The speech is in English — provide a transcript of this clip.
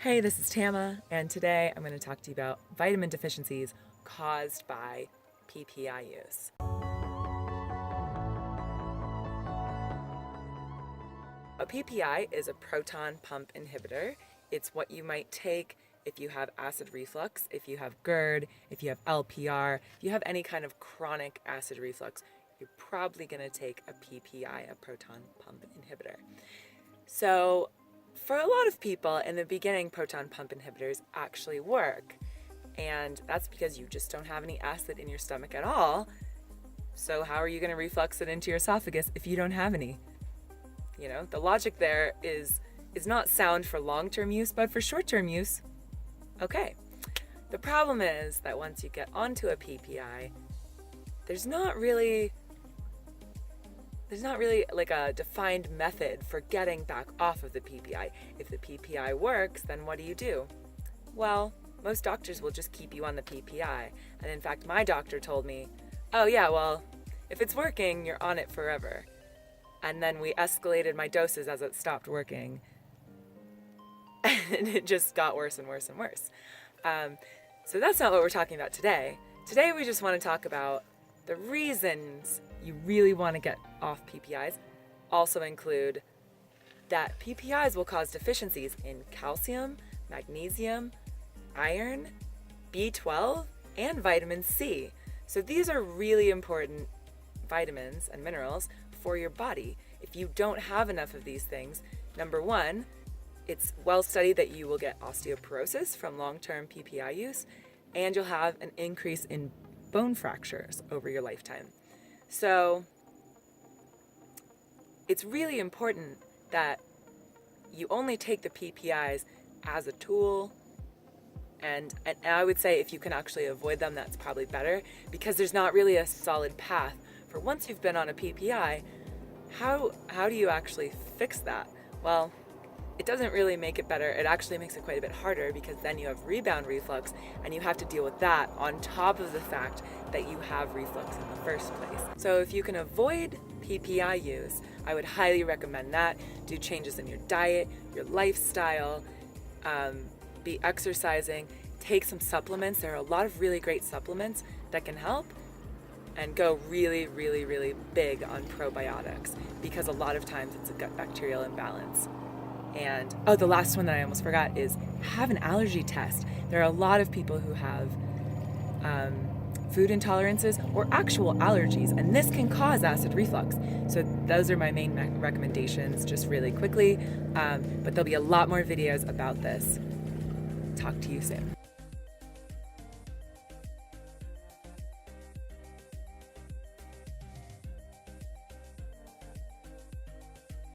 Hey, this is Tama, and today I'm going to talk to you about vitamin deficiencies caused by PPI use. A PPI is a proton pump inhibitor. It's what you might take if you have acid reflux, if you have GERD, if you have LPR, if you have any kind of chronic acid reflux, you're probably going to take a PPI, a proton pump inhibitor. So for a lot of people, in the beginning, proton pump inhibitors actually work. And that's because you just don't have any acid in your stomach at all. So how are you going to reflux it into your esophagus if you don't have any? You know, the logic there is not sound for long-term use, but for short-term use, okay. The problem is that once you get onto a PPI, there's not really like a defined method for getting back off of the PPI. If the PPI works, then what do? Well, most doctors will just keep you on the PPI. And in fact, my doctor told me, oh yeah, well, if it's working, you're on it forever. And then we escalated my doses as it stopped working. And it just got worse and worse and worse. So that's not what we're talking about today. Today we just want to talk about the reasons you really want to get off PPIs. Also include that PPIs will cause deficiencies in calcium, magnesium, iron, B12, and vitamin C. So these are really important vitamins and minerals for your body. If you don't have enough of these things, number one, it's well studied that you will get osteoporosis from long-term PPI use, and you'll have an increase in bone fractures over your lifetime. So it's really important that you only take the PPIs as a tool, and I would say if you can actually avoid them, that's probably better, because there's not really a solid path for once you've been on a PPI. How do you actually fix that? Well, it doesn't really make it better. It actually makes it quite a bit harder, because then you have rebound reflux and you have to deal with that on top of the fact that you have reflux in the first place. So if you can avoid PPI use, I would highly recommend that. Do changes in your diet, your lifestyle, be exercising, take some supplements. There are a lot of really great supplements that can help, and go really, really, really big on probiotics, because a lot of times it's a gut bacterial imbalance. And the last one that I almost forgot is have an allergy test. There are a lot of people who have food intolerances or actual allergies, and this can cause acid reflux. So those are my main recommendations, just really quickly, but there'll be a lot more videos about this. Talk to you soon.